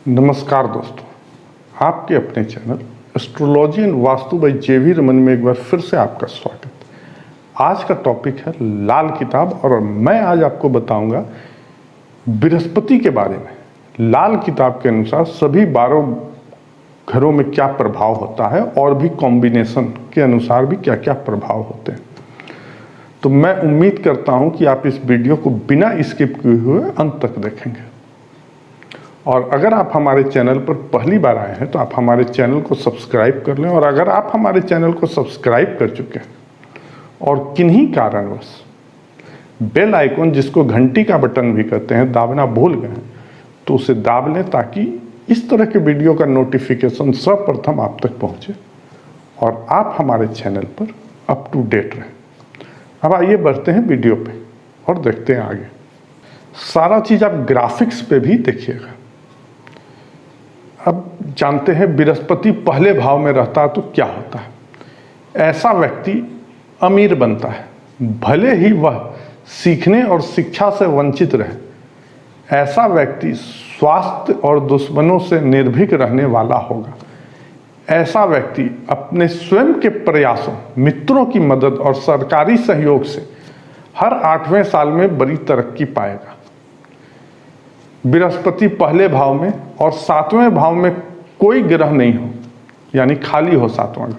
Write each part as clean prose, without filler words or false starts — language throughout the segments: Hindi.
नमस्कार दोस्तों, आपके अपने channel astrology and Vastu by J V. Raman में एक बार फिर से आपका स्वागत। आज का टॉपिक है लाल किताब और मैं आज आपको बताऊंगा बृहस्पति के बारे में। लाल किताब के अनुसार सभी 12 घरों में क्या प्रभाव होता है और भी कॉम्बिनेशन के अनुसार भी क्या क्या प्रभाव होते हैं। तो मैं उम्मीद करता हूं कि आप इस वीडियो को बिना स्किप किए हुए अंत तक देखेंगे। और अगर आप हमारे चैनल पर पहली बार आए हैं तो आप हमारे चैनल को सब्सक्राइब कर लें। और अगर आप हमारे चैनल को सब्सक्राइब कर चुके हैं और किन्हीं कारणवश बेल आइकॉन, जिसको घंटी का बटन भी कहते हैं, दाबना भूल गए हैं तो उसे दाब लें ताकि इस तरह के वीडियो का नोटिफिकेशन सर्वप्रथम आप तक पहुंचे और आप हमारे चैनल पर अप टू डेट रहें। अब आइए बढ़ते हैं वीडियो पे और देखते हैं आगे। सारा चीज़ आप ग्राफिक्स पे भी देखिएगा। अब जानते हैं बृहस्पति पहले भाव में रहता है तो क्या होता है। ऐसा व्यक्ति अमीर बनता है, भले ही वह सीखने और शिक्षा से वंचित रहे। ऐसा व्यक्ति स्वास्थ्य और दुश्मनों से निर्भीक रहने वाला होगा। ऐसा व्यक्ति अपने स्वयं के प्रयासों, मित्रों की मदद और सरकारी सहयोग से हर 8वें साल में बड़ी तरक्की पाएगा। बृहस्पति पहले भाव में और 7वें भाव में कोई ग्रह नहीं हो, यानी खाली हो 7वां,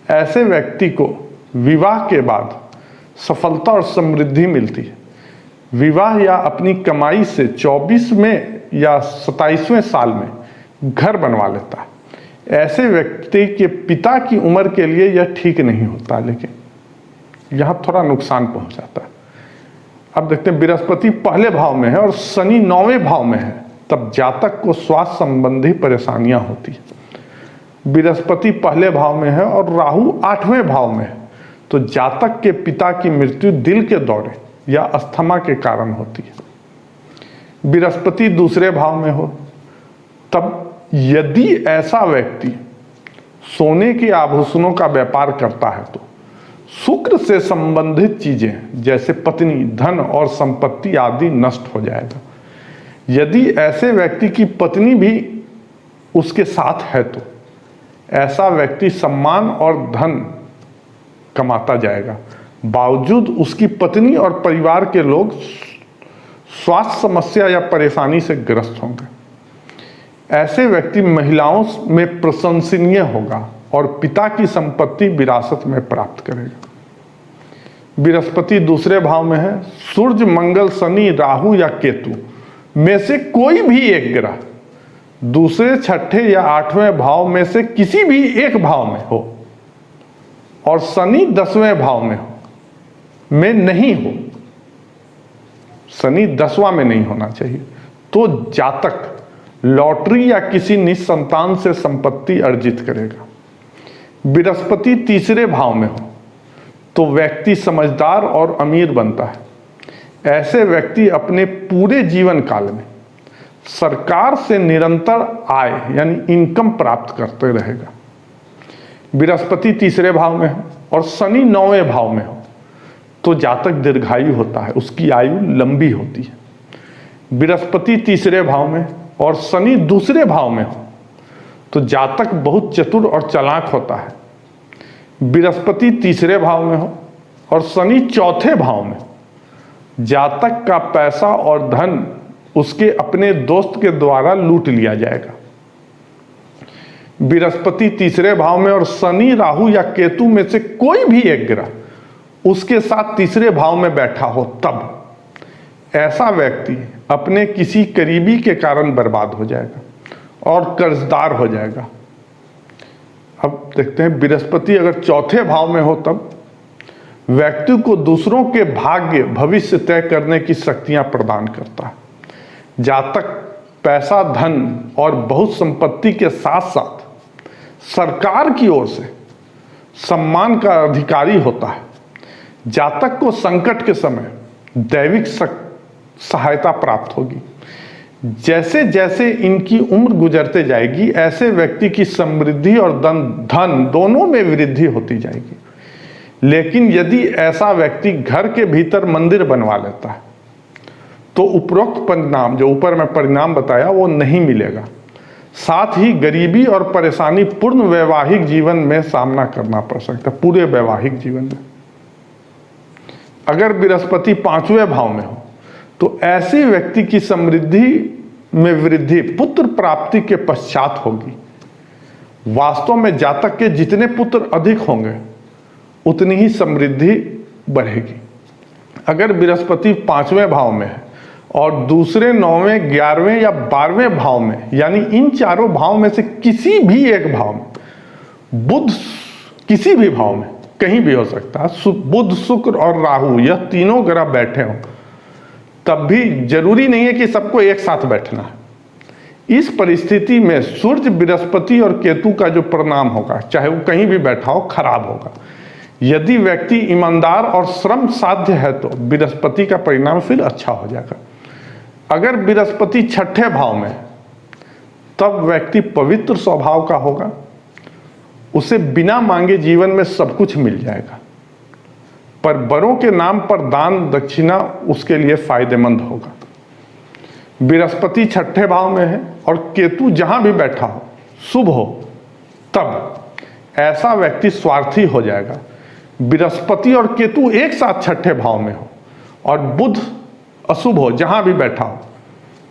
ऐसे व्यक्ति को विवाह के बाद सफलता और समृद्धि मिलती है। विवाह या अपनी कमाई से 24वें या 27वें साल में घर बनवा लेता है। ऐसे व्यक्ति के पिता की उम्र के लिए यह ठीक नहीं होता, लेकिन यहाँ थोड़ा नुकसान पहुँचाता है। अब देखते हैं, बृहस्पति पहले भाव में है और शनि 9वें भाव में है, तब जातक को स्वास्थ्य संबंधी परेशानियां होती है। बृहस्पति पहले भाव में है और राहु 8वें भाव में है, तो जातक के पिता की मृत्यु दिल के दौरे या अस्थमा के कारण होती है। बृहस्पति दूसरे भाव में हो, तब यदि ऐसा व्यक्ति सोने के आभूषणों का व्यापार करता है तो शुक्र से संबंधित चीजें जैसे पत्नी, धन और संपत्ति आदि नष्ट हो जाएगा। यदि ऐसे व्यक्ति की पत्नी भी उसके साथ है तो ऐसा व्यक्ति सम्मान और धन कमाता जाएगा। बावजूद उसकी पत्नी और परिवार के लोग स्वास्थ्य समस्या या परेशानी से ग्रस्त होंगे। ऐसे व्यक्ति महिलाओं में प्रशंसनीय होगा और पिता की संपत्ति विरासत में प्राप्त करेगा। बृहस्पति दूसरे भाव में है। सूर्य, मंगल, शनि, राहु या केतु में से कोई भी एक ग्रह दूसरे, छठे या 8वें भाव में से किसी भी एक भाव में हो और शनि 10वें भाव में हो में नहीं हो, शनि 10वां में नहीं होना चाहिए, तो जातक लॉटरी या किसी निसंतान से संपत्ति अर्जित करेगा। बृहस्पति तीसरे भाव में हो तो व्यक्ति समझदार और अमीर बनता है। ऐसे व्यक्ति अपने पूरे जीवन काल में सरकार से निरंतर आय यानी इनकम प्राप्त करते रहेगा। बृहस्पति तीसरे भाव में हो और शनि 9वें भाव में हो तो जातक दीर्घायु होता है, उसकी आयु लंबी होती है। बृहस्पति तीसरे भाव में और शनि दूसरे भाव में हो तो जातक बहुत चतुर और चालाक होता है। बृहस्पति तीसरे भाव में हो और शनि चौथे भाव में, जातक का पैसा और धन उसके अपने दोस्त के द्वारा लूट लिया जाएगा। बृहस्पति तीसरे भाव में और शनि, राहु या केतु में से कोई भी एक ग्रह उसके साथ तीसरे भाव में बैठा हो, तब ऐसा व्यक्ति अपने किसी करीबी के कारण बर्बाद हो जाएगा और कर्जदार हो जाएगा। अब देखते हैं, बृहस्पति अगर चौथे भाव में हो तब व्यक्ति को दूसरों के भाग्य, भविष्य तय करने की शक्तियां प्रदान करता है। जातक पैसा, धन और बहुत संपत्ति के साथ साथ सरकार की ओर से सम्मान का अधिकारी होता है। जातक को संकट के समय दैविक सहायता प्राप्त होगी। जैसे जैसे इनकी उम्र गुजरते जाएगी, ऐसे व्यक्ति की समृद्धि और धन दोनों में वृद्धि होती जाएगी। लेकिन यदि ऐसा व्यक्ति घर के भीतर मंदिर बनवा लेता है तो उपरोक्त परिणाम, जो ऊपर मैं परिणाम बताया, वो नहीं मिलेगा। साथ ही गरीबी और परेशानी पूर्ण वैवाहिक जीवन में सामना करना पड़ सकता है, पूरे वैवाहिक जीवन में। अगर बृहस्पति 5वें भाव में हो तो ऐसे व्यक्ति की समृद्धि में वृद्धि पुत्र प्राप्ति के पश्चात होगी। वास्तव में जातक के जितने पुत्र अधिक होंगे उतनी ही समृद्धि बढ़ेगी। अगर बृहस्पति 5वें भाव में है और दूसरे 9वें 11वें या 12वें भाव में, यानी इन चारों भाव में से किसी भी एक भाव में बुध, किसी भी भाव में कहीं भी हो सकता है, बुध शुक्र और राहु यह तीनों ग्रह बैठे हों, तब भी जरूरी नहीं है कि सबको एक साथ बैठना है। इस परिस्थिति में सूर्य, बृहस्पति और केतु का जो परिणाम होगा, चाहे वो कहीं भी बैठा हो, खराब होगा। यदि व्यक्ति ईमानदार और श्रम साध्य है तो बृहस्पति का परिणाम फिर अच्छा हो जाएगा। अगर बृहस्पति 6ठे भाव में तब व्यक्ति पवित्र स्वभाव का होगा, उसे बिना मांगे जीवन में सब कुछ मिल जाएगा, पर बड़ों के नाम पर दान दक्षिणा उसके लिए फायदेमंद होगा। बृहस्पति 6ठे भाव में है और केतु जहां भी बैठा हो, शुभ हो, तब ऐसा व्यक्ति स्वार्थी हो जाएगा। बृहस्पति और केतु एक साथ 6ठे भाव में हो और बुध अशुभ हो जहां भी बैठा हो,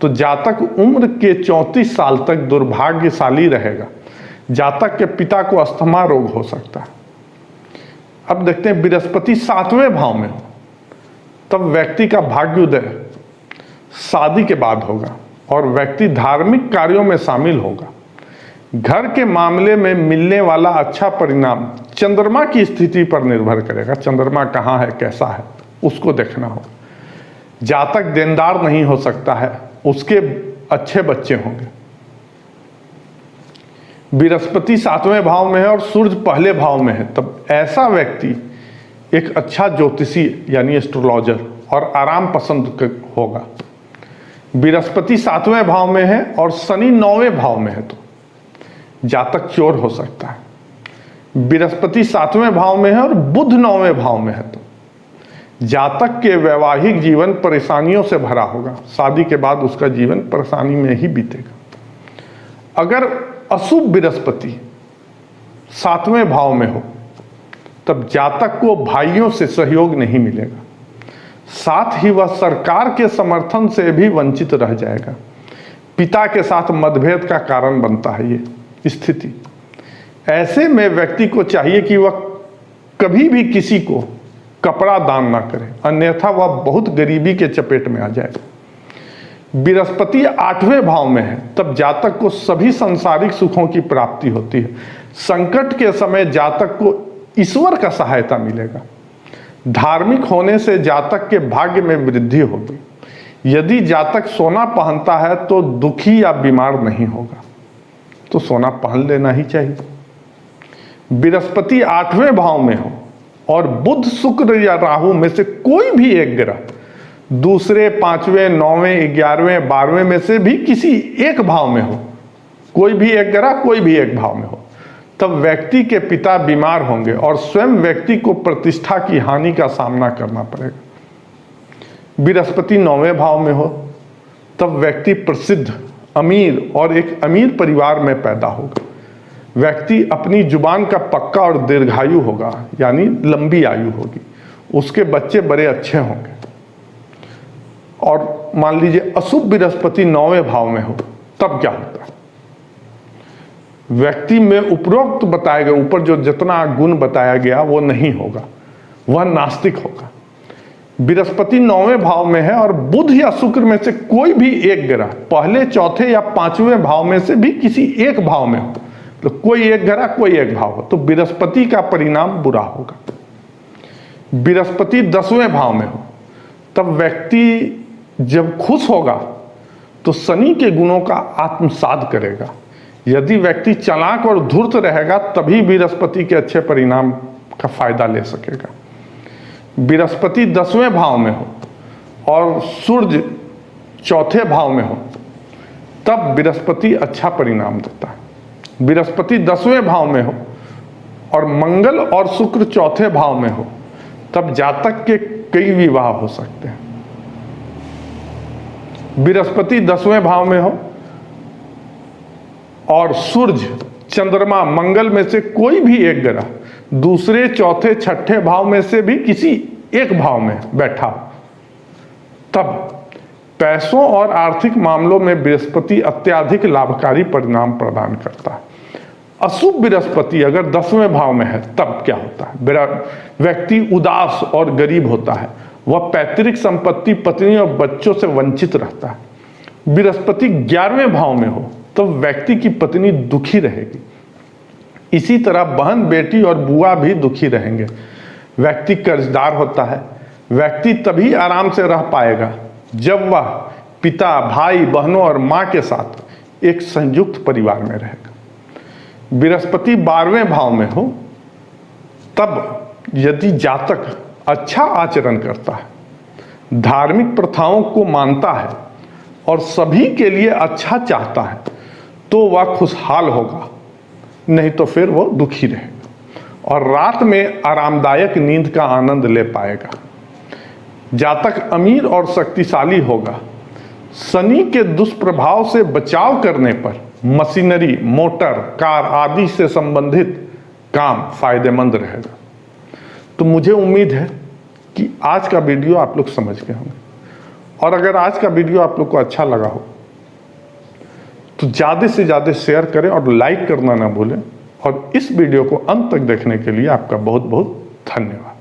तो जातक उम्र के 34 साल तक दुर्भाग्यशाली रहेगा। जातक के पिता को अस्थमा रोग हो सकता है। अब देखते हैं बृहस्पति 7वें भाव में हो तब व्यक्ति का भाग्योदय शादी के बाद होगा और व्यक्ति धार्मिक कार्यों में शामिल होगा। घर के मामले में मिलने वाला अच्छा परिणाम चंद्रमा की स्थिति पर निर्भर करेगा। चंद्रमा कहाँ है, कैसा है, उसको देखना होगा। जातक देनदार नहीं हो सकता है, उसके अच्छे बच्चे होंगे। बृहस्पति 7वें भाव में है और सूर्य पहले भाव में है, तब ऐसा व्यक्ति एक अच्छा ज्योतिषी यानी एस्ट्रोलॉजर और आराम पसंद होगा। बृहस्पति 7वें भाव में है और शनि 9वें भाव में है तो जातक चोर हो सकता है। बृहस्पति 7वें भाव में है और बुध 9वें भाव में है तो जातक के वैवाहिक जीवन परेशानियों से भरा होगा। शादी के बाद उसका जीवन परेशानी में ही बीतेगा। अगर अशुभ बृहस्पति 7वें भाव में हो तब जातक को भाइयों से सहयोग नहीं मिलेगा, साथ ही वह सरकार के समर्थन से भी वंचित रह जाएगा। पिता के साथ मतभेद का कारण बनता है ये स्थिति। ऐसे में व्यक्ति को चाहिए कि वह कभी भी किसी को कपड़ा दान ना करे, अन्यथा वह बहुत गरीबी के चपेट में आ जाएगा। बृहस्पति 8वें भाव में है तब जातक को सभी सांसारिक सुखों की प्राप्ति होती है। संकट के समय जातक को ईश्वर का सहायता मिलेगा। धार्मिक होने से जातक के भाग्य में वृद्धि होगी। यदि जातक सोना पहनता है तो दुखी या बीमार नहीं होगा, तो सोना पहन लेना ही चाहिए। बृहस्पति 8वें भाव में हो और बुध, शुक्र या राहु में से कोई भी एक ग्रह दूसरे, 5वें, 9वें, 11वें, 12वें में से भी किसी एक भाव में हो, कोई भी एक ग्रह कोई भी एक भाव में हो, तब व्यक्ति के पिता बीमार होंगे और स्वयं व्यक्ति को प्रतिष्ठा की हानि का सामना करना पड़ेगा। बृहस्पति 9वें भाव में हो तब व्यक्ति प्रसिद्ध, अमीर और एक अमीर परिवार में पैदा होगा। व्यक्ति अपनी जुबान का पक्का और दीर्घायु होगा, यानी लंबी आयु होगी। उसके बच्चे बड़े अच्छे होंगे। और मान लीजिए अशुभ बृहस्पति 9वें भाव में हो तब क्या होता है? व्यक्ति में उपरोक्त बताए गए, ऊपर जो जितना गुण बताया गया वो नहीं होगा, वह नास्तिक होगा। बृहस्पति 9वें भाव में है और बुध या शुक्र में से कोई भी एक ग्रह पहले, चौथे या 5वें भाव में से भी किसी एक भाव में हो, तो कोई एक ग्रह कोई एक भाव हो, तो बृहस्पति का परिणाम बुरा होगा। बृहस्पति 10वें भाव में हो तब व्यक्ति जब खुश होगा तो शनि के गुणों का आत्मसात करेगा। यदि व्यक्ति चालाक और धूर्त रहेगा तभी बृहस्पति के अच्छे परिणाम का फायदा ले सकेगा। बृहस्पति 10वें भाव में हो और सूर्य 4थे भाव में हो तब बृहस्पति अच्छा परिणाम देता है। बृहस्पति 10वें भाव में हो और मंगल और शुक्र 4थे भाव में हो तब जातक के कई विवाह हो सकते हैं। बृहस्पति 10वें भाव में हो और सूर्य, चंद्रमा, मंगल में से कोई भी एक ग्रह दूसरे, चौथे, छठे भाव में से भी किसी एक भाव में बैठा हो, तब पैसों और आर्थिक मामलों में बृहस्पति अत्याधिक लाभकारी परिणाम प्रदान करता है। अशुभ बृहस्पति अगर 10वें भाव में है तब क्या होता है? व्यक्ति उदास और गरीब होता है, वह पैतृक संपत्ति, पत्नी और बच्चों से वंचित रहता है। बृहस्पति 11वें भाव में हो तो व्यक्ति की पत्नी दुखी रहेगी। इसी तरह बहन, बेटी और बुआ भी दुखी रहेंगे। व्यक्ति कर्जदार होता है। व्यक्ति तभी आराम से रह पाएगा जब वह पिता, भाई, बहनों और माँ के साथ एक संयुक्त परिवार में रहेगा। बृहस्पति 12वें भाव में हो तब यदि जातक अच्छा आचरण करता है, धार्मिक प्रथाओं को मानता है और सभी के लिए अच्छा चाहता है, तो वह खुशहाल होगा, नहीं तो फिर वो दुखी रहेगा और रात में आरामदायक नींद का आनंद ले पाएगा। जातक अमीर और शक्तिशाली होगा। शनि के दुष्प्रभाव से बचाव करने पर मशीनरी, मोटर, कार आदि से संबंधित काम फायदेमंद रहेगा। तो मुझे उम्मीद है कि आज का वीडियो आप लोग समझ गए होंगे, और अगर आज का वीडियो आप लोग को अच्छा लगा हो तो ज़्यादा से ज़्यादा शेयर करें और लाइक करना ना भूलें। और इस वीडियो को अंत तक देखने के लिए आपका बहुत बहुत धन्यवाद।